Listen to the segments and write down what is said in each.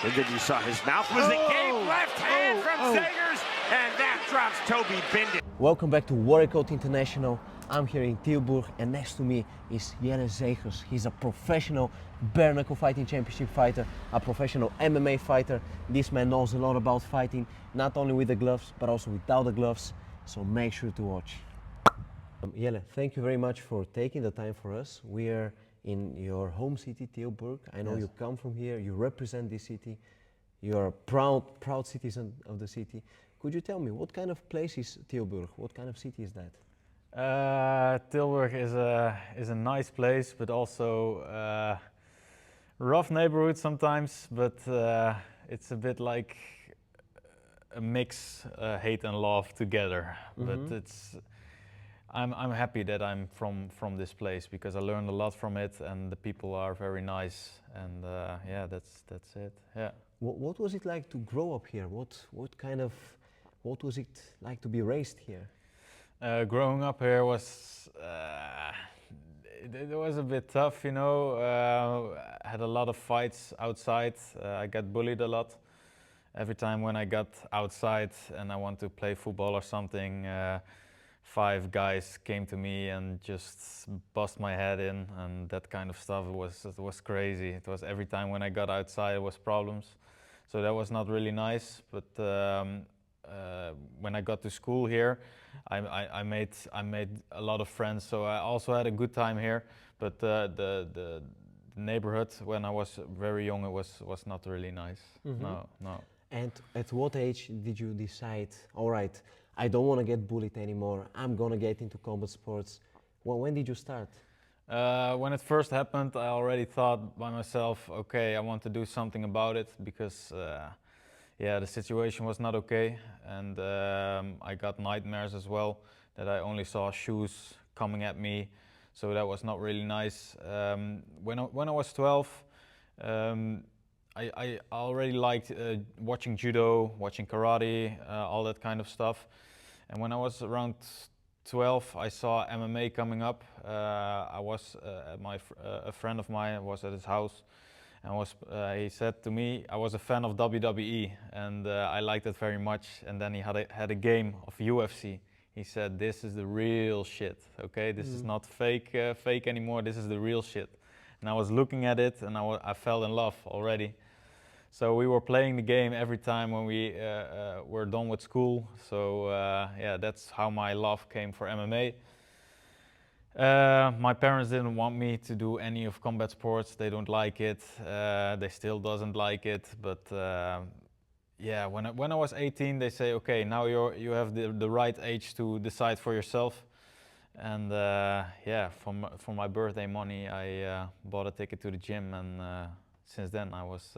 And then you saw his mouth was agape. Left hand from Zeegers, and that drops Toby Bindon. Welcome back to Warrior Code International. I'm here in Tilburg, and next to me is Jelle Zeegers. He's a professional Bare Knuckle Fighting Championship fighter, a professional MMA fighter. This man knows a lot about fighting, not only with the gloves, but also without the gloves. So make sure to watch. Jelle, thank you very much for taking the time for us. We are in your home city, Tilburg. I know you come from here, you represent this city. You're a proud citizen of the city. Could you tell me, what kind of place is Tilburg? What kind of city is that? Tilburg is a nice place, but also rough neighborhood sometimes. But it's a bit like a mix, hate and love together. But I'm happy that I'm from this place because I learned a lot from it, and the people are very nice. And yeah, that's it. Yeah. What was it like to grow up here? What was it like to be raised here? Growing up here was it was a bit tough, you know. I had a lot of fights outside. I got bullied a lot. Every time when I got outside and I want to play football or something, 5 guys came to me and just bust my head in, and that kind of stuff was crazy. It was every time when I got outside, it was problems. So that was not really nice. But when I got to school here, I made a lot of friends. So I also had a good time here. But the neighborhood when I was very young, it was not really nice. No. And at what age did you decide, all right, I don't want to get bullied anymore, I'm going to get into combat sports? Well, when did you start? When it first happened, I already thought by myself, okay, I want to do something about it because yeah, the situation was not okay. And I got nightmares as well, that I only saw shoes coming at me. So that was not really nice. When I was 12, I already liked watching judo, watching karate, all that kind of stuff. And when I was around 12, I saw MMA coming up. I was a friend of mine was at his house, and he said to me, I was a fan of WWE, and I liked it very much. And then he had a game of UFC. He said, "This is the real shit. Okay, this is not fake anymore. This is the real shit." And I was looking at it, and I fell in love already. So we were playing the game every time when we were done with school. So yeah, that's how my love came for MMA. My parents didn't want me to do any of combat sports. They don't like it. They still doesn't like it. But yeah, when I was 18, they say, okay, now you have the right age to decide for yourself. And yeah, for my birthday money, I bought a ticket to the gym, and since then I was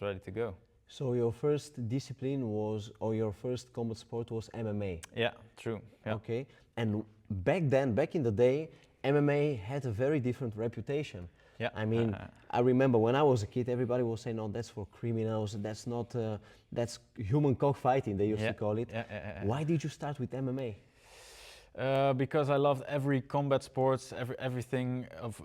ready to go. So your first discipline was, or your first combat sport was MMA? Yeah, true. Yeah. Okay, and back in the day, MMA had a very different reputation. Yeah. I mean, I remember when I was a kid, everybody was saying, "No, that's for criminals. That's not. That's human cockfighting." They used to call it. Why did you start with MMA? Because I loved every combat sports, everything of.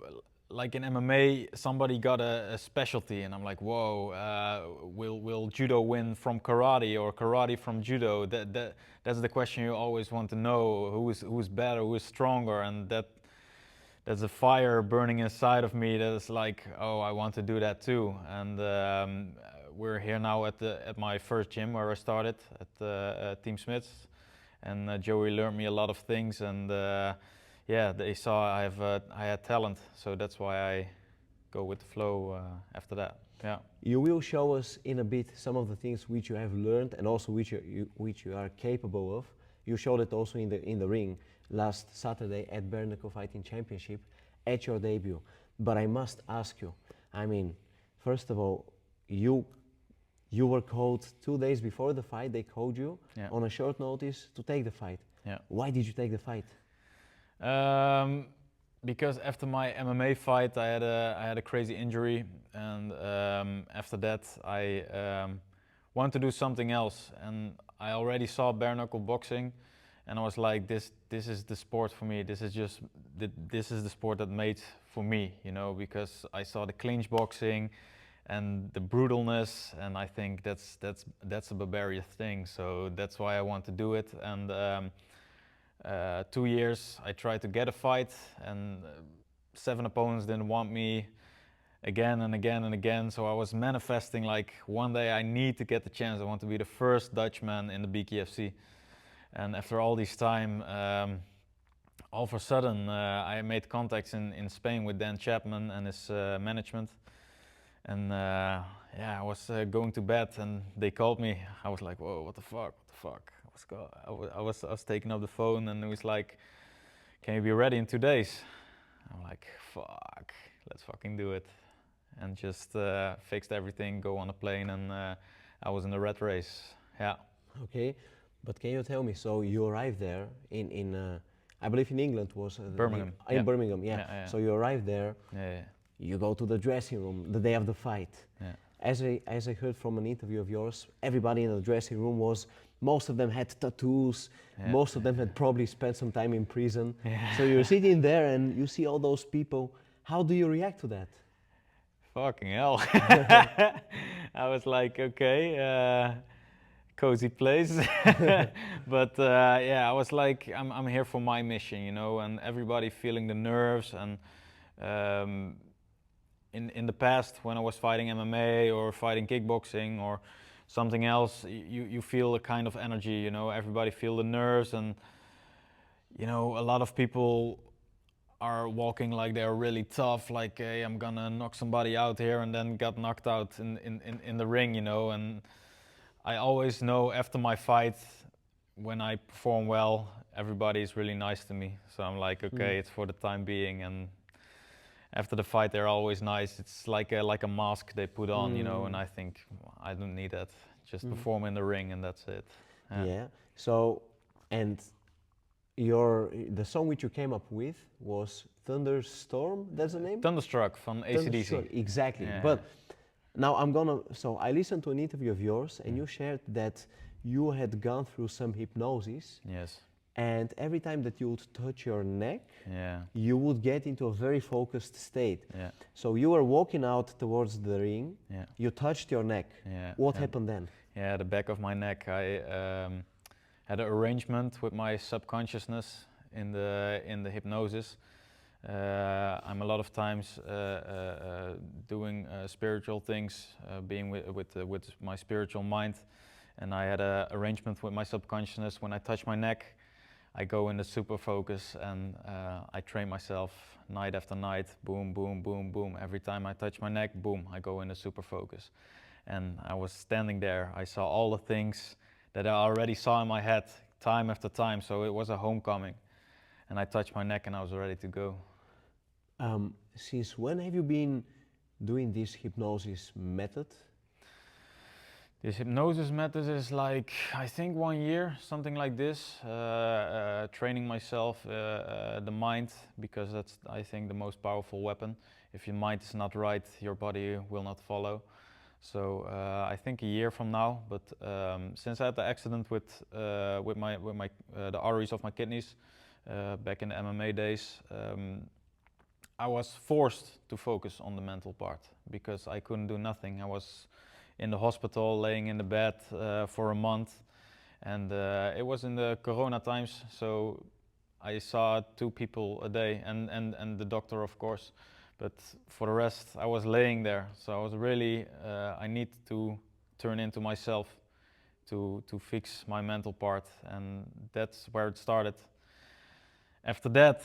Like in MMA, somebody got a specialty, and I'm like, whoa, will judo win from karate or karate from judo? That's the question you always want to know, who's better, who is stronger, and that's a fire burning inside of me that is like, oh, I want to do that too. And we're here now at my first gym where I started, at Team Smith's, and Joey learned me a lot of things, and yeah, they saw I had talent, so that's why I go with the flow after that. Yeah. You will show us in a bit some of the things which you have learned and also which you are capable of. You showed it also in the ring last Saturday at Bare Knuckle Fighting Championship at your debut. But I must ask you, I mean, first of all, you were called 2 days before the fight. They called you on a short notice to take the fight. Yeah. Why did you take the fight? Because after my MMA fight, I had a crazy injury, and after that, I wanted to do something else. And I already saw bare knuckle boxing, and I was like, this is the sport for me. This is the sport that made for me, you know, because I saw the clinch boxing, and the brutalness, and I think that's a barbarian thing. So that's why I want to do it. And 2 years I tried to get a fight, and 7 opponents didn't want me, again and again and again. So I was manifesting like, one day I need to get the chance. I want to be the first Dutchman in the BKFC. And after all this time, all of a sudden I made contacts in Spain with Dan Chapman and his management. And yeah, I was going to bed and they called me. I was like, whoa, what the fuck, what the fuck? I was taking up the phone, and it was like, can you be ready in 2 days? I'm like, fuck, let's fucking do it. And just fixed everything, go on a plane, and I was in the rat race, yeah. Okay, but can you tell me, so you arrived there in I believe in England was Birmingham. In Birmingham, yeah. Yeah. So you arrived there, Yeah. you go to the dressing room the day of the fight. Yeah. As I heard from an interview of yours, everybody in the dressing room most of them had tattoos, most of them had probably spent some time in prison. Yeah. So you're sitting there and you see all those people. How do you react to that? Fucking hell. I was like, okay, cozy place. But yeah, I was like, I'm here for my mission, you know, and everybody feeling the nerves. And in the past, when I was fighting MMA or fighting kickboxing or something else, you feel a kind of energy, you know, everybody feel the nerves. And, you know, a lot of people are walking like they're really tough, like, hey, I'm gonna knock somebody out here, and then got knocked out in the ring, you know. And I always know after my fight, when I perform well, everybody is really nice to me. So I'm like, okay, it's for the time being. And after the fight, they're always nice. It's like a mask they put on, you know. And I think I don't need that. Just perform in the ring, and that's it. Yeah. So, and the song which you came up with was Thunderstorm. That's the name. Thunderstruck from AC/DC. Exactly. Yeah. But now so I listened to an interview of yours, and you shared that you had gone through some hypnosis. Yes. And every time that you would touch your neck, Yeah. you would get into a very focused state. Yeah. So you were walking out towards the ring, Yeah. you touched your neck. Yeah. What happened then? Yeah, the back of my neck. I had an arrangement with my subconsciousness in the hypnosis. I'm a lot of times doing spiritual things, being with my spiritual mind, and I had an arrangement with my subconsciousness. When I touch my neck, I go into super focus, and I train myself night after night. Boom, boom, boom, boom. Every time I touch my neck, boom, I go into super focus. And I was standing there. I saw all the things that I already saw in my head time after time. So it was a homecoming. And I touched my neck, and I was ready to go. Since when have you been doing this hypnosis method? This hypnosis method is like, I think 1 year, something like this. Training myself, the mind, because that's, I think, the most powerful weapon. If your mind is not right, your body will not follow. So I think a year from now. But since I had the accident with the arteries of my kidneys back in the MMA days, I was forced to focus on the mental part because I couldn't do nothing. I was in the hospital, laying in the bed for a month, and it was in the Corona times. So I saw 2 people a day, and the doctor, of course. But for the rest, I was laying there. So I was really, I need to turn into myself to fix my mental part, and that's where it started. After that,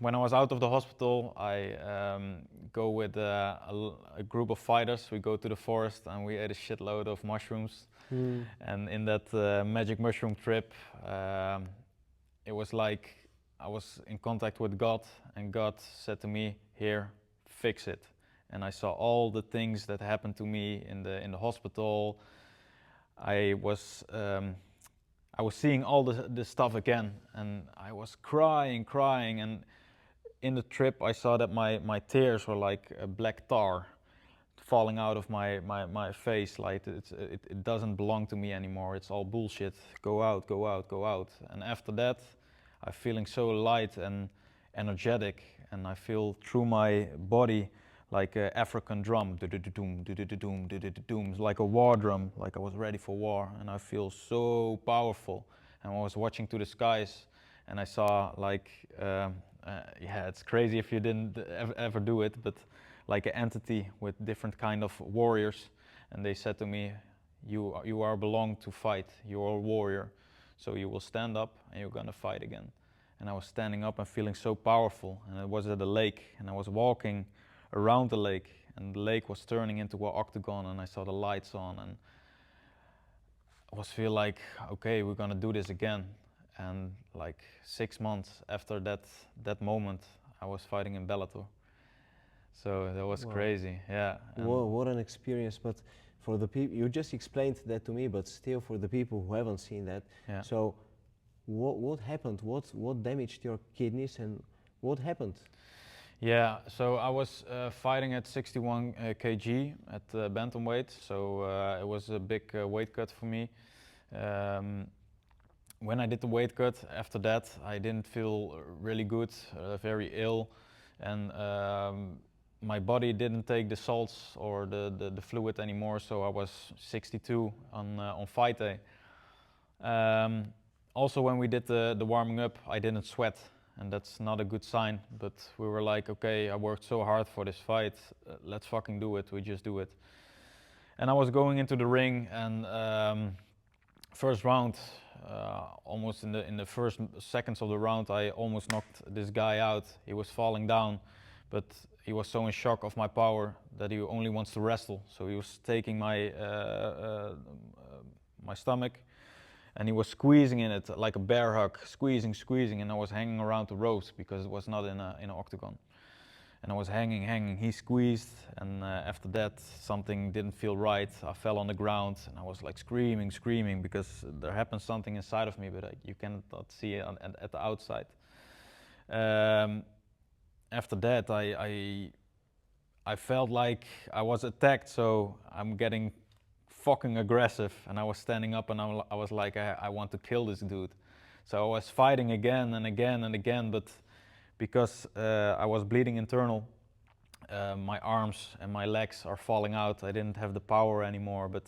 when I was out of the hospital, I go with a group of fighters. We go to the forest and we ate a shitload of mushrooms. And in that magic mushroom trip, it was like I was in contact with God, and God said to me, "Here, fix it." And I saw all the things that happened to me in the hospital. I was seeing all the stuff again, and I was crying, and in the trip I saw that my tears were like a black tar falling out of my face, like it doesn't belong to me anymore, it's all bullshit, go out, go out, go out. And after that, I'm feeling so light and energetic, and I feel through my body like an African drum, do-do-do-doom, do-do-do-doom, do-do-do-doom. It's like a war drum, like I was ready for war, and I feel so powerful. And I was watching to the skies, and I saw like, yeah, it's crazy if you didn't ever do it, but like an entity with different kind of warriors, and they said to me, you are belong to fight, you are a warrior, so you will stand up and you're gonna fight again. And I was standing up and feeling so powerful, and it was at a lake, and I was walking around the lake, and the lake was turning into an octagon, and I saw the lights on, and I was feel like, okay, we're gonna do this again. And like 6 months after that moment, I was fighting in Bellator. So that was crazy, yeah. Whoa, what an experience! But for the people, you just explained that to me, but still for the people who haven't seen that, Yeah. so what happened? What damaged your kidneys, and what happened? Yeah, so I was fighting at 61 kg at bantamweight, so it was a big weight cut for me. When I did the weight cut, after that I didn't feel really good, very ill, and my body didn't take the salts or the fluid anymore, so I was 62 on fight day. Also, when we did the warming up, I didn't sweat, and that's not a good sign, but we were like, okay, I worked so hard for this fight, let's fucking do it, we just do it. And I was going into the ring, and first round, almost in the first seconds of the round, I almost knocked this guy out. He was falling down, but he was so in shock of my power that he only wants to wrestle. So he was taking my my stomach, and he was squeezing in it like a bear hug, squeezing, and I was hanging around the ropes because it was not in an octagon. And I was hanging, he squeezed, and after that something didn't feel right. I fell on the ground, and I was like screaming because there happened something inside of me, but you cannot see it at the outside. After that I felt like I was attacked, so I'm getting fucking aggressive, and I was standing up, and I was like, I want to kill this dude. So I was fighting again and again, but because I was bleeding internal, my arms and my legs are falling out. I didn't have the power anymore, but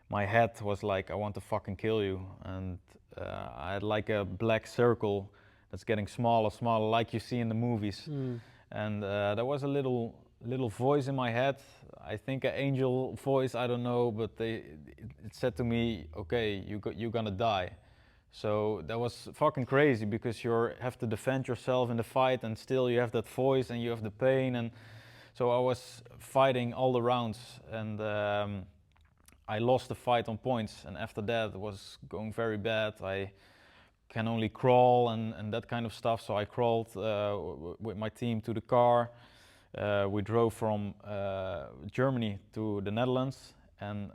my head was like, I want to fucking kill you. And I had like a black circle that's getting smaller, like you see in the movies. And there was a little voice in my head, I think an angel voice, I don't know, but it said to me, okay, you're gonna die. So that was fucking crazy, because you have to defend yourself in the fight, and still you have that voice and you have the pain. And so I was fighting all the rounds, and I lost the fight on points, and after that it was going very bad. I can only crawl and that kind of stuff, so I crawled with my team to the car. We drove from Germany to the Netherlands, and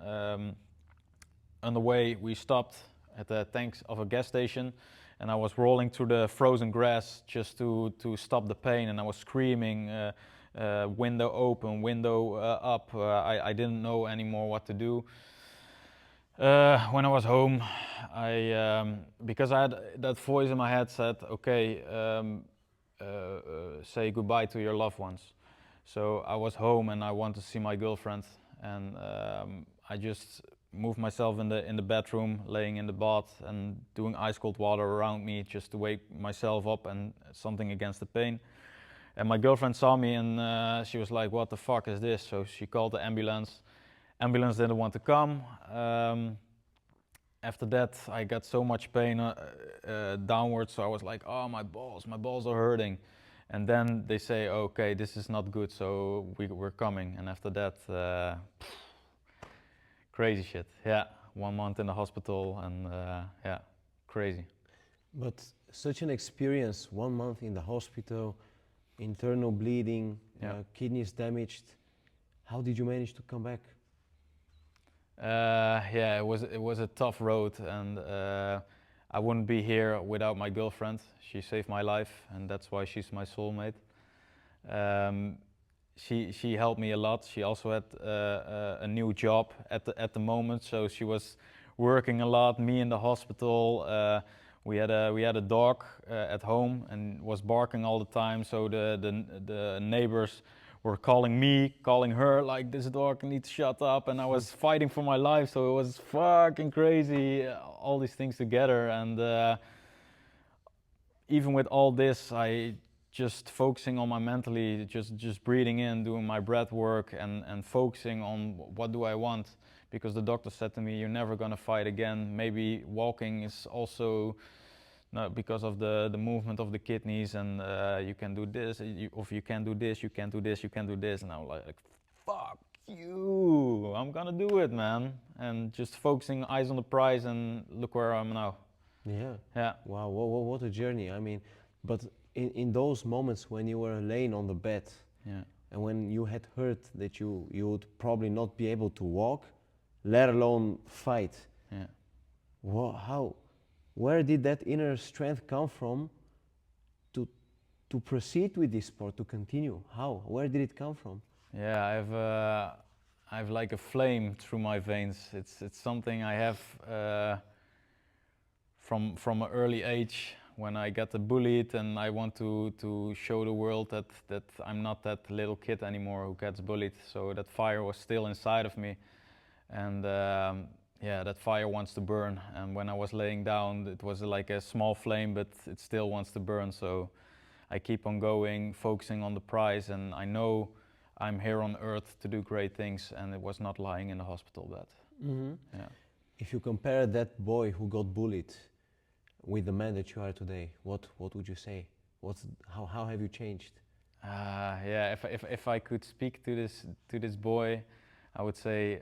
on the way we stopped at the tanks of a gas station, and I was rolling through the frozen grass just to stop the pain, and I was screaming, window open, window up. I didn't know anymore what to do. When I was home, because I had that voice in my head said, okay, say goodbye to your loved ones. So I was home and I wanted to see my girlfriend, and I just moved myself in the bedroom, laying in the bath and doing ice cold water around me just to wake myself up and something against the pain. And my girlfriend saw me, and she was like, what the fuck is this? So she called the ambulance. Ambulance didn't want to come. After that I got so much pain downwards, so I was like, oh, my balls are hurting. And then they say, okay, this is not good, so we're coming. And after that, crazy shit. Yeah, 1 month in the hospital, and yeah, crazy. But such an experience, 1 month in the hospital, internal bleeding, kidneys damaged. How did you manage to come back? Yeah, it was a tough road, and I wouldn't be here without my girlfriend. She saved my life, and that's why she's my soulmate. She helped me a lot. She also had a new job at the moment, so she was working a lot. Me in the hospital. We had a dog at home and was barking all the time. So the neighbors were calling me, calling her, like, this dog needs to shut up, and I was fighting for my life, so it was fucking crazy, all these things together. And even with all this, I just focusing on my mentally, just breathing in, doing my breath work, and focusing on what do I want, because the doctor said to me, you're never gonna fight again. Maybe walking is also no, because of the movement of the kidneys, and you can do this, if you can't do this, you can't do this, you can't do this. And I was like, fuck you, I'm gonna do it, man. And just focusing eyes on the prize, and look where I am now. Yeah. Yeah. Wow, what a journey. I mean, but in those moments when you were laying on the bed, Yeah. and when you had heard that you would probably not be able to walk, let alone fight, Yeah. where did that inner strength come from to proceed with this sport, to continue? How? Where did it come from? Yeah, I've like a flame through my veins. It's something I have from an early age, when I got bullied, and I want to show the world that I'm not that little kid anymore who gets bullied. So that fire was still inside of me, and yeah, that fire wants to burn. And when I was laying down, it was like a small flame, but it still wants to burn. So I keep on going, focusing on the prize, and I know I'm here on earth to do great things, and it was not lying in the hospital bed. Mm-hmm. Yeah. If you compare that boy who got bullied with the man that you are today, what would you say? How have you changed? Yeah, if I could speak to this boy, I would say,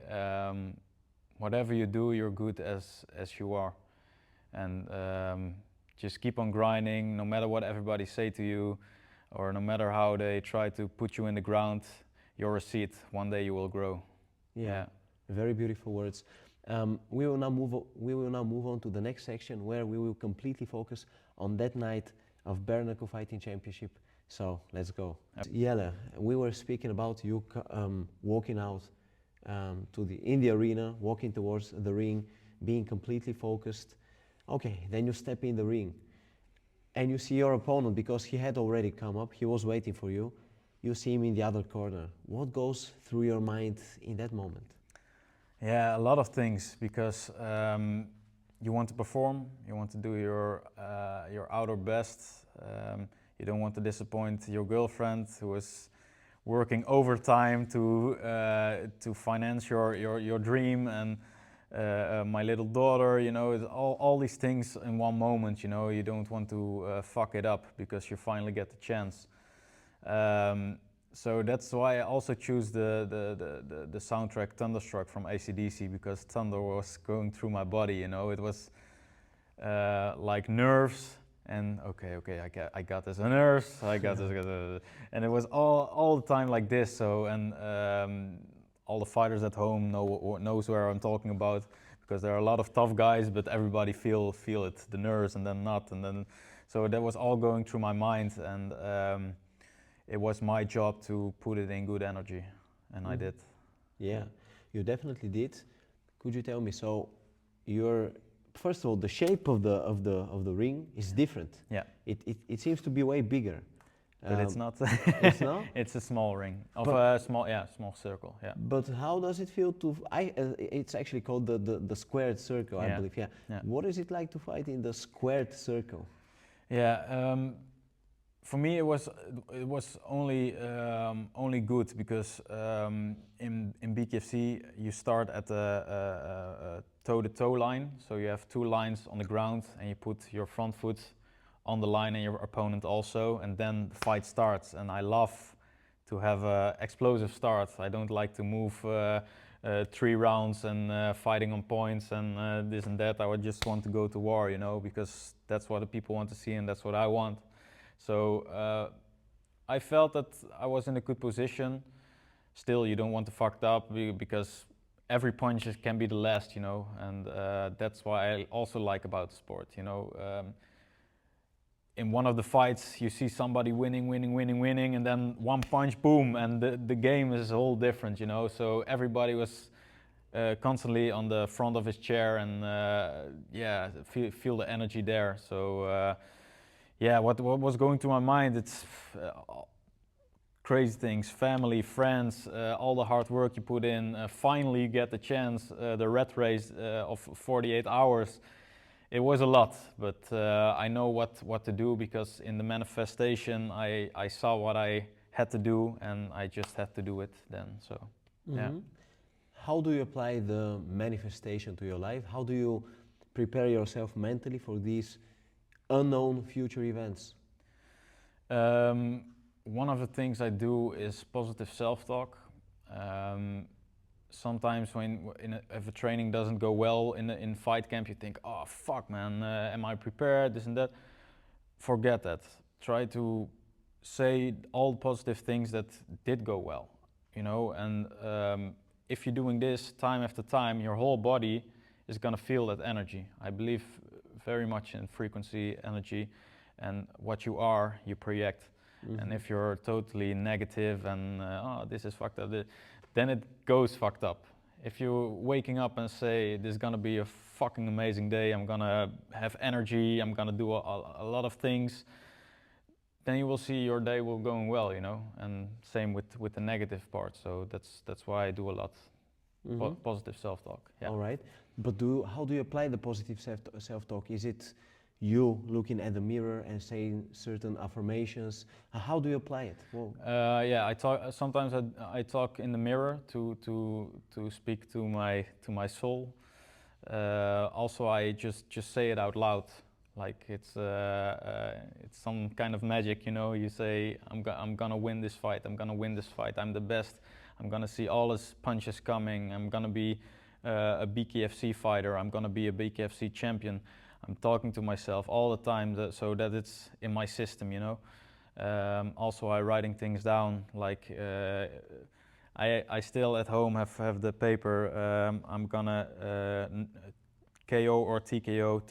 whatever you do, you're good as you are, and just keep on grinding, no matter what everybody say to you, or no matter how they try to put you in the ground. You're a seed. One day you will grow. Yeah. Very beautiful words. We will now move on to the next section, where we will completely focus on that night of Bare Knuckle Fighting Championship. So let's go. Jelle, we were speaking about you walking out in the arena, walking towards the ring, being completely focused. Okay, then you step in the ring, and you see your opponent, because he had already come up. He was waiting for you. You see him in the other corner. What goes through your mind in that moment? Yeah, a lot of things, because you want to perform, you want to do your outer best. You don't want to disappoint your girlfriend, who is working overtime to finance your dream, and my little daughter. You know, it's all these things in one moment. You know, you don't want to fuck it up, because you finally get the chance. So that's why I also choose the soundtrack Thunderstruck from AC/DC, because thunder was going through my body. You know, it was like nerves, and okay, I got this, nerves, I got this, and it was all the time like this. So, and all the fighters at home knows where I'm talking about, because there are a lot of tough guys, but everybody feel it, the nerves, and then not, and then, so that was all going through my mind, and it was my job to put it in good energy, and I did. Yeah, you definitely did. Could you tell me, so first of all, the shape of the ring is different. Yeah. It seems to be way bigger. But it's not. It's not? It's a small ring of a small circle. Yeah. But how does it feel to? It's actually called the squared circle, I believe. Yeah. What is it like to fight in the squared circle? Yeah. For me, it was only good, because in BKFC you start at the toe-to-toe line, so you have two lines on the ground, and you put your front foot on the line and your opponent also, and then the fight starts. And I love to have an explosive start. I don't like to move 3 rounds and fighting on points and this and that. I would just want to go to war, you know, because that's what the people want to see, and that's what I want. So I felt that I was in a good position. Still, you don't want to fuck it up, because every punch can be the last, you know, and that's why I also like about the sport, you know. In one of the fights, you see somebody winning, and then one punch, boom, and the game is all different, you know. So everybody was constantly on the front of his chair, and yeah, feel the energy there. So yeah, what was going through my mind? It's crazy things, family, friends, all the hard work you put in. Finally, you get the chance, the rat race of 48 hours. It was a lot, but I know what to do, because in the manifestation, I saw what I had to do, and I just had to do it then. So, yeah. How do you apply the manifestation to your life? How do you prepare yourself mentally for these unknown future events? One of the things I do is positive self-talk. Sometimes if a training doesn't go well in fight camp, you think, oh fuck man, am I prepared, this and that. Forget that. Try to say all the positive things that did go well, you know, and if you're doing this time after time, your whole body is gonna feel that energy. I believe very much in frequency, energy, and what you are, you project. And if you're totally negative and oh, this is fucked up, then it goes fucked up. If you're waking up and say, this is gonna be a fucking amazing day, I'm gonna have energy, I'm gonna do a lot of things, then you will see your day will going well, you know. And same with the negative part. So that's why I do a lot positive self-talk. Yeah. All right, but how do you apply the positive self-talk? Is it you looking at the mirror and saying certain affirmations? How do you apply it? Well, yeah, I talk. Sometimes I talk in the mirror to speak to my soul. Also, I just say it out loud, like it's some kind of magic, you know. You say, I'm gonna win this fight. I'm gonna win this fight. I'm the best. I'm gonna see all his punches coming. I'm gonna be a BKFC fighter. I'm gonna be a BKFC champion. I'm talking to myself all the time, so that it's in my system, you know. Also, I writing things down, like I still at home have the paper. I'm gonna KO or TKO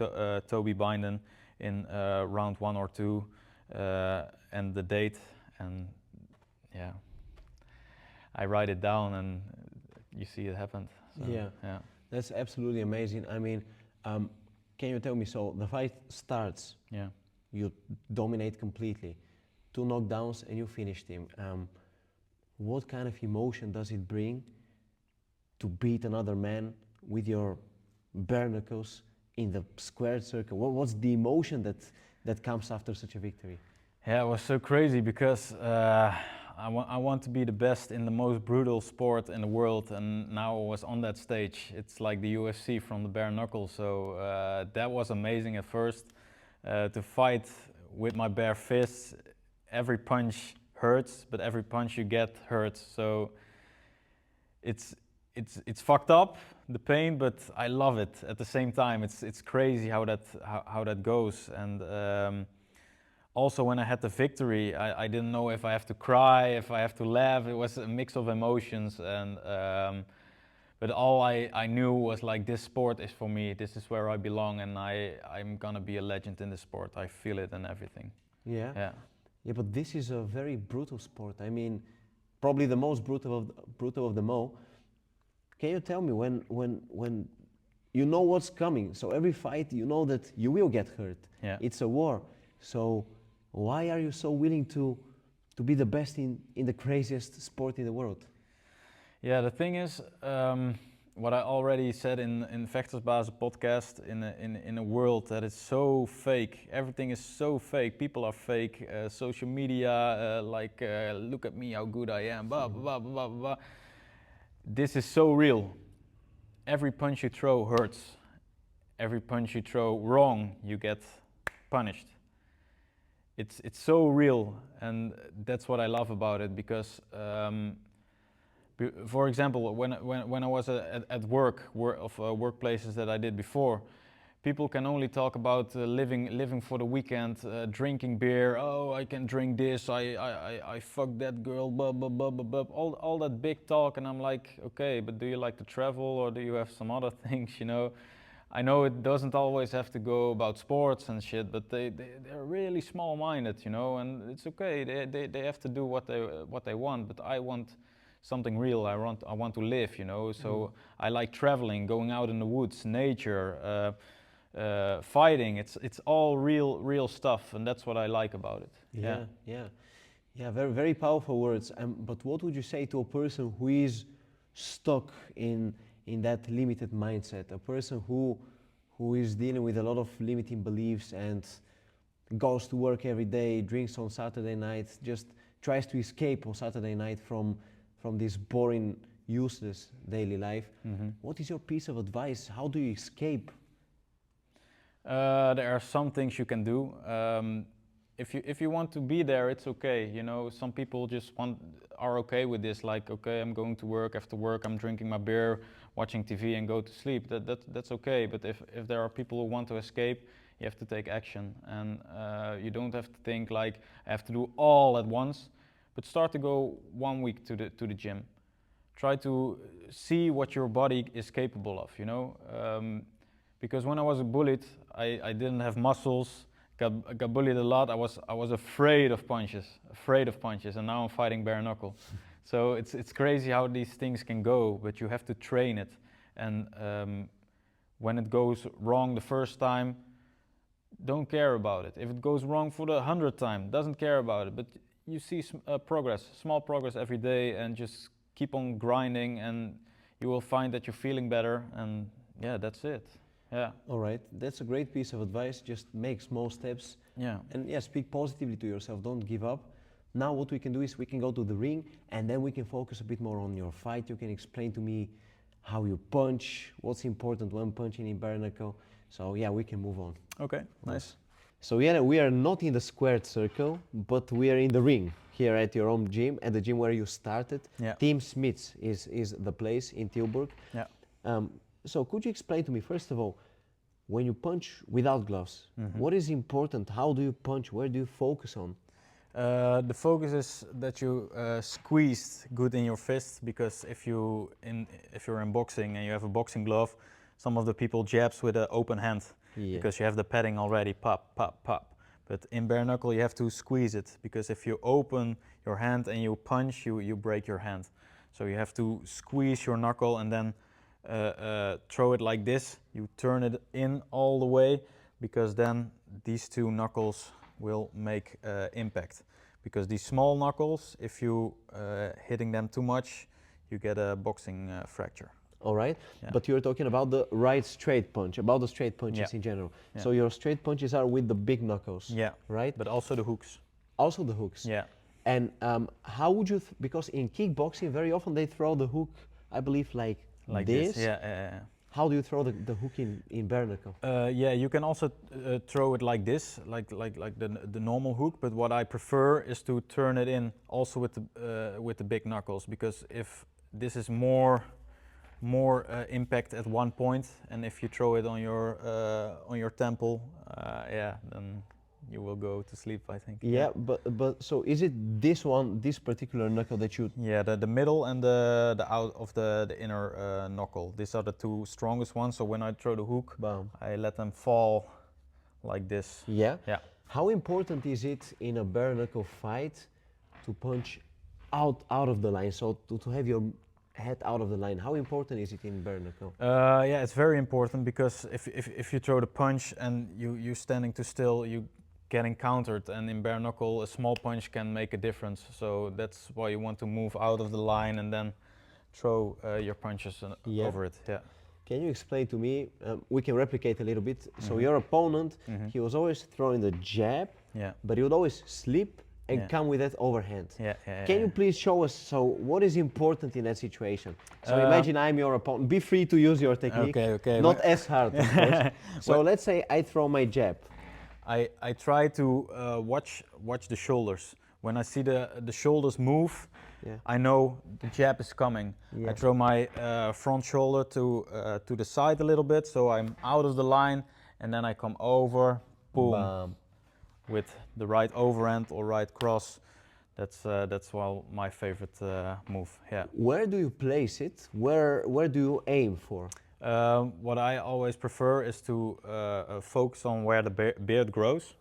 Toby Binden in round 1 or 2, and the date, and yeah, I write it down, and you see it happened. So, yeah, that's absolutely amazing. I mean, can you tell me, so the fight starts, yeah, you dominate completely, 2 knockdowns and you finished him. What kind of emotion does it bring to beat another man with your bare knuckles in the squared circle? What's the emotion that comes after such a victory? Yeah, it was so crazy, because I want to be the best in the most brutal sport in the world, and now I was on that stage. It's like the UFC from the bare knuckle, so that was amazing at first. To fight with my bare fists, every punch hurts, but every punch you get hurts. So it's fucked up, the pain, but I love it at the same time. It's crazy how that goes. And also, when I had the victory, I didn't know if I have to cry, if I have to laugh. It was a mix of emotions, and but all I knew was like, this sport is for me. This is where I belong, and I'm gonna be a legend in the sport. I feel it and everything. Yeah. Yeah. Yeah, but this is a very brutal sport. I mean, probably the most brutal of them all. Can you tell me when you know what's coming? So every fight, you know that you will get hurt. Yeah. It's a war. So why are you so willing to be the best in the craziest sport in the world? Yeah, the thing is, what I already said in Vechtersbasis podcast, in a world that is so fake, everything is so fake, people are fake, social media, look at me, how good I am, blah, blah, blah, blah, blah. This is so real. Every punch you throw hurts. Every punch you throw wrong, you get punished. It's so real, and that's what I love about it, because for example, when I was at workplaces that I did before, people can only talk about living for the weekend, drinking beer. Oh, I can drink this. I fucked that girl. Blah blah blah blah blah. All that big talk, and I'm like, okay, but do you like to travel, or do you have some other things? You know, I know it doesn't always have to go about sports and shit, but they're really small-minded, you know, and it's okay. They have to do what they want, but I want something real. I want to live, you know. So I like traveling, going out in the woods, nature, fighting. It's all real stuff, and that's what I like about it. Yeah. Yeah, very, very powerful words. But what would you say to a person who is stuck in that limited mindset? A person who is dealing with a lot of limiting beliefs and goes to work every day, drinks on Saturday night, just tries to escape on Saturday night from this boring, useless daily life. What is your piece of advice? How do you escape? There are some things you can do. If you want to be there, it's okay. You know, some people just are okay with this. Like, okay, I'm going to work. After work, I'm drinking my beer, watching TV, and go to sleep. That's okay. But if there are people who want to escape, you have to take action, and you don't have to think like I have to do all at once. But start to go 1 week to the gym. Try to see what your body is capable of. You know, because when I was bullied, I didn't have muscles. Got bullied a lot. I was afraid of punches, and now I'm fighting bare knuckle. So it's crazy how these things can go, but you have to train it. And when it goes wrong the first time, don't care about it. If it goes wrong for the 100th time, doesn't care about it. But you see progress, small progress every day, and just keep on grinding, and you will find that you're feeling better. And yeah, that's it. Yeah. All right, that's a great piece of advice. Just make small steps. Yeah. And yeah, speak positively to yourself. Don't give up. Now what we can do is we can go to the ring, and then we can focus a bit more on your fight. You can explain to me how you punch, what's important when punching in bare knuckle. So yeah, we can move on. Okay, nice. So yeah, we are not in the squared circle, but we are in the ring here at your own gym, at the gym where you started. Yeah. Team Smith's is the place in Tilburg. Yeah. So could you explain to me, first of all, when you punch without gloves, what is important? How do you punch? Where do you focus on? The focus is that you squeeze good in your fist, because if you're in boxing and you have a boxing glove, some of the people jabs with an open hand, because you have the padding already, pop, pop, pop. But in bare knuckle you have to squeeze it, because if you open your hand and you punch, you break your hand. So you have to squeeze your knuckle and then throw it like this. You turn it in all the way, because then these two knuckles will make impact. Because these small knuckles, if you hitting them too much, you get a boxing fracture. All right, Yeah. but you're talking about the right straight punch, about the straight punches in general. Yeah. So your straight punches are with the big knuckles, Yeah. right? But also the hooks. Also the hooks. Yeah. And how would you, because in kickboxing very often they throw the hook, I believe like this. Yeah. How do you throw the hook in bare knuckle? Yeah, you can also throw it like this, like the normal hook. But what I prefer is to turn it in also with the big knuckles, because if this is more impact at one point, and if you throw it on your temple, yeah, then you will go to sleep, I think. Yeah, but so is it this particular knuckle that you? Yeah, the middle and the out of the inner knuckle. These are the two strongest ones. So when I throw the hook, Bam. I let them fall like this. Yeah. Yeah. How important is it in a bare knuckle fight to punch out of the line? So to have your head out of the line. How important is it in bare knuckle? Yeah, it's very important, because if you throw the punch and you standing too still, you getting countered, and in bare knuckle a small punch can make a difference. So that's why you want to move out of the line and then throw your punches over it. Yeah. Can you explain to me, we can replicate a little bit. So your opponent, he was always throwing the jab, but he would always slip and come with that overhand. Can you please show us, so what is important in that situation? So imagine I'm your opponent, be free to use your technique, okay. Not as hard, of course. So let's say I throw my jab. I try to watch the shoulders. When I see the shoulders move, I know the jab is coming. I throw my front shoulder to the side a little bit, so I'm out of the line, and then I come over, boom, Bam. with the right overhand or right cross. That's well my favorite move. Yeah. Where do you place it? Where do you aim for? What I always prefer is to focus on where the beard grows.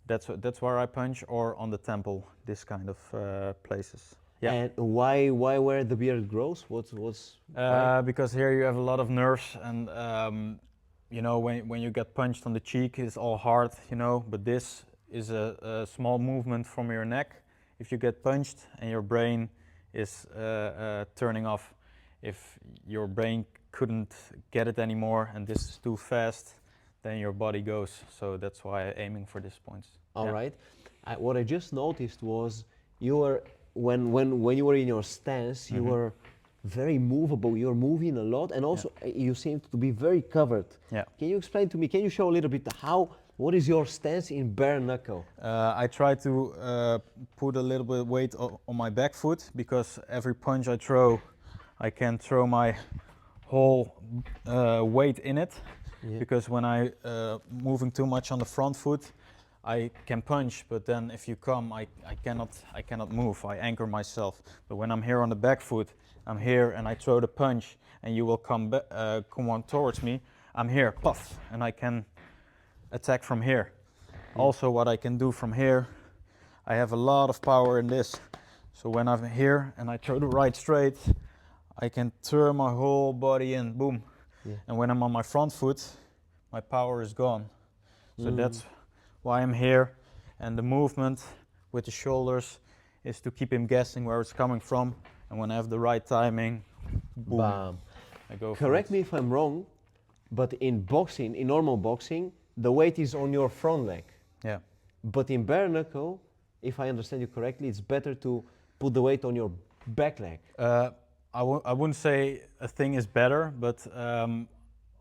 That's where I punch, or on the temple, this kind of places. Yeah. And why where the beard grows? What's because here you have a lot of nerves, and you know, when you get punched on the cheek, it's all hard, you know. But this is a small movement from your neck, if you get punched and your brain is turning off. If your brain couldn't get it anymore and this is too fast, then your body goes. So that's why I'm aiming for these points. All right. What I just noticed was you were when you were in your stance, you were very movable. You were moving a lot, and also you seemed to be very covered. Yeah. Can you explain to me? Can you show a little bit what is your stance in bare knuckle? I try to put a little bit of weight on my back foot, because every punch I throw, I can throw my whole weight in it. Yeah. Because when I moving too much on the front foot, I can punch, but then if you come, I cannot move. I anchor myself. But when I'm here on the back foot, I'm here and I throw the punch, and you will come on towards me. I'm here, puff, and I can attack from here. Yeah. Also, what I can do from here, I have a lot of power in this. So when I'm here and I throw the right straight, I can turn my whole body in, boom. Yeah. And when I'm on my front foot, my power is gone. So that's why I'm here. And the movement with the shoulders is to keep him guessing where it's coming from. And when I have the right timing, boom, bam. I go for it. Correct me if I'm wrong, but in boxing, in normal boxing, the weight is on your front leg. Yeah. But in bare knuckle, if I understand you correctly, it's better to put the weight on your back leg. I wouldn't say a thing is better, but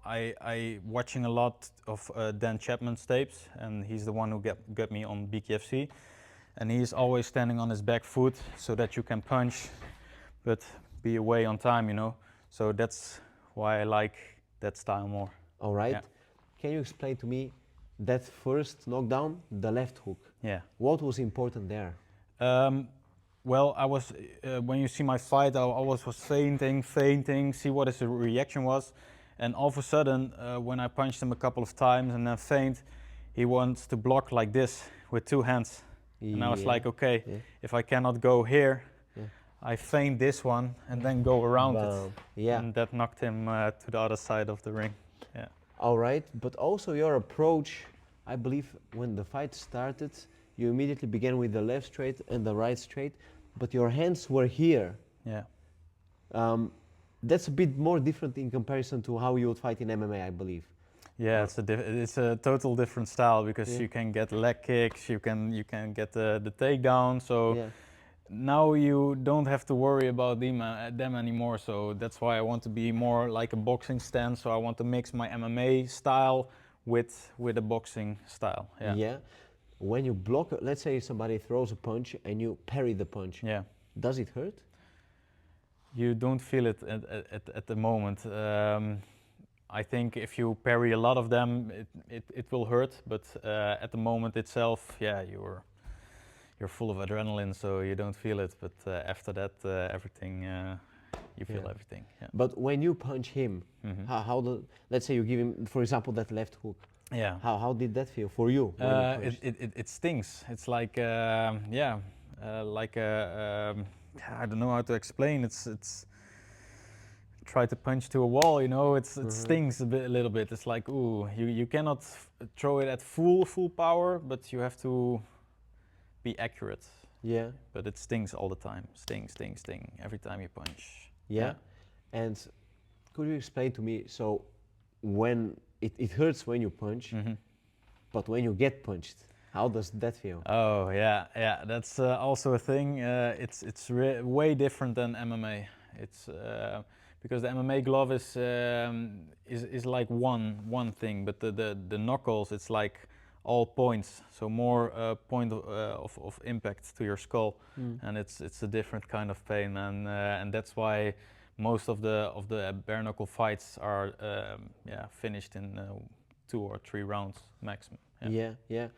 I watching a lot of Dan Chapman's tapes, and he's the one who got me on BKFC, and he's always standing on his back foot so that you can punch, but be away on time, you know. So that's why I like that style more. All right. Yeah. Can you explain to me that first knockdown, the left hook? Yeah. What was important there? Well, I was when you see my fight, I always was fainting, see what his reaction was, and all of a sudden, when I punched him a couple of times and then feint, he wants to block like this with two hands, and I was like, okay, if I cannot go here, I feint this one and then go around it, and that knocked him to the other side of the ring. Yeah. All right, but also your approach, I believe, when the fight started, you immediately began with the left straight and the right straight, but your hands were here. Yeah. That's a bit more different in comparison to how you would fight in MMA, I believe. Yeah, it's a total different style, because you can get leg kicks, you can get the takedown. So now you don't have to worry about them anymore. So that's why I want to be more like a boxing stance. So I want to mix my MMA style with a boxing style. Yeah. Yeah. When you block, let's say somebody throws a punch and you parry the punch. Yeah. Does it hurt? You don't feel it at the moment. I think if you parry a lot of them, it will hurt. But at the moment itself, yeah, you're full of adrenaline, so you don't feel it. But after that, everything, you feel everything. Yeah. But when you punch him, let's say you give him, for example, that left hook. Yeah. How did that feel for you? It stings. It's like like I don't know how to explain. It's try to punch to a wall. You know, it stings a little bit. It's like, ooh, you cannot throw it at full power, but you have to be accurate. Yeah. But it stings all the time. Sting every time you punch. Yeah. And could you explain to me? So when it hurts when you punch, but when you get punched, how does that feel? Oh yeah. That's also a thing. It's way different than MMA. It's because the MMA glove is like one thing, but the knuckles, it's like all points. So more point of impact to your skull, and it's a different kind of pain, and that's why most of the bare knuckle fights are finished in 2 or 3 rounds maximum. Yeah.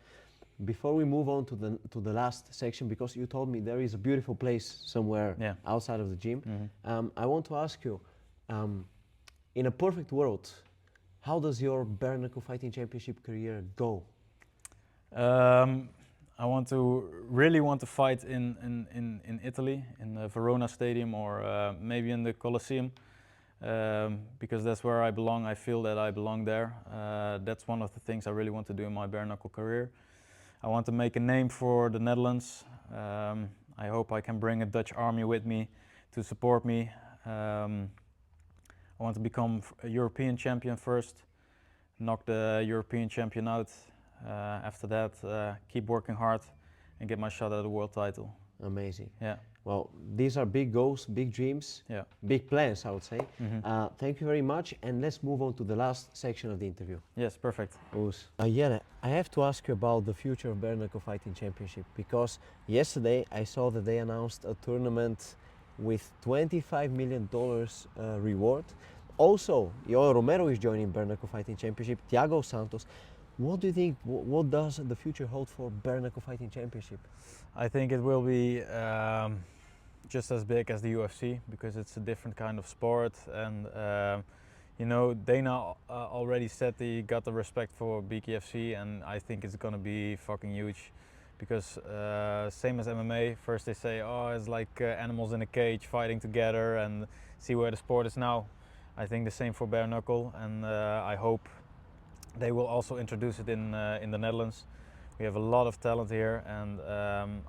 Before we move on to the last section, because you told me there is a beautiful place somewhere outside of the gym, I want to ask you, in a perfect world, how does your Bare Knuckle Fighting Championship career go? I really want to fight in Italy, in the Verona Stadium, or maybe in the Colosseum, because that's where I belong. I feel that I belong there. That's one of the things I really want to do in my bare knuckle career. I want to make a name for the Netherlands. I hope I can bring a Dutch army with me to support me. I want to become a European champion first, knock the European champion out. After that, keep working hard and get my shot at the world title. Amazing. Yeah. Well, these are big goals, big dreams, Yeah. big plans, I would say. Mm-hmm. Thank you very much, and let's move on to the last section of the interview. Yes, perfect. Jelle, I have to ask you about the future of Bare Knuckle Fighting Championship, because yesterday I saw that they announced a tournament with $25 million reward. Also, Yoel Romero is joining Bare Knuckle Fighting Championship, Thiago Santos. What do you think, what does the future hold for Bare Knuckle Fighting Championship? I think it will be just as big as the UFC, because it's a different kind of sport, and you know, Dana already said he got the respect for BKFC, and I think it's gonna be fucking huge, because same as MMA, first they say, oh, it's like animals in a cage fighting together, and see where the sport is now. I think the same for Bare Knuckle, and I hope they will also introduce it in the Netherlands. We have a lot of talent here, and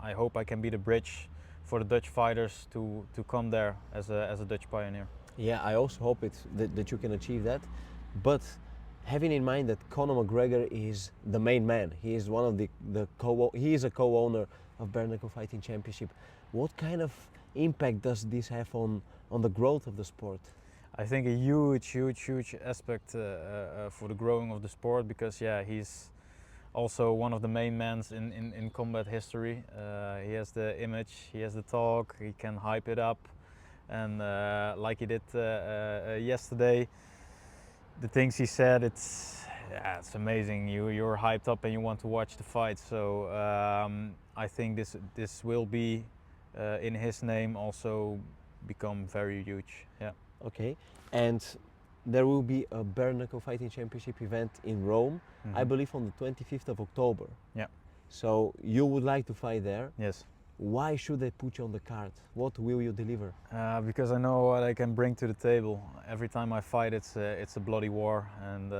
I hope I can be the bridge for the Dutch fighters to come there as a Dutch pioneer. Yeah, I also hope that you can achieve that. But having in mind that Conor McGregor is the main man, he is one of he is a co-owner of Bare Knuckle Fighting Championship. What kind of impact does this have on the growth of the sport? I think a huge aspect for the growing of the sport, because yeah, he's also one of the main men in combat history. He has the image, he has the talk, he can hype it up, and like he did yesterday, the things he said, it's amazing. You're hyped up and you want to watch the fight. So I think this will be in his name also become very huge. Yeah. Okay, and there will be a Bare Knuckle Fighting Championship event in Rome, I believe on the 25th of October. Yeah. So you would like to fight there. Yes. Why should they put you on the card? What will you deliver? Because I know what I can bring to the table. Every time I fight, it's a bloody war, and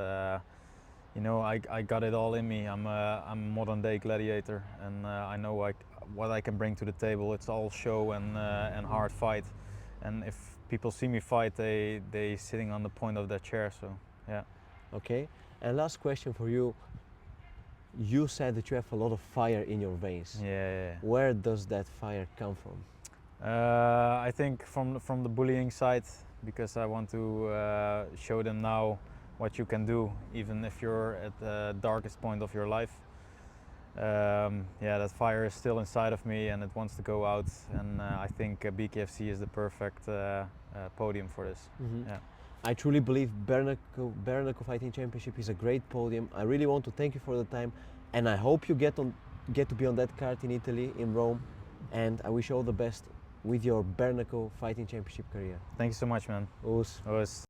you know, I got it all in me. I'm a modern day gladiator, and I know what I can bring to the table. It's all show and hard fight, and if people see me fight, they sitting on the point of their chair. So yeah. Okay, and last question for you. You said that you have a lot of fire in your veins. Yeah. Where does that fire come from? I think from the bullying side, because I want to show them now what you can do, even if you're at the darkest point of your life. Yeah, that fire is still inside of me, and it wants to go out, and I think BKFC is the perfect podium for this. Yeah. I truly believe Bare Knuckle Fighting Championship is a great podium. I really want to thank you for the time, and I hope you get to be on that card in Italy, in Rome, and I wish you all the best with your Bare Knuckle Fighting Championship career. Thank you so much, man. Oos. Oos.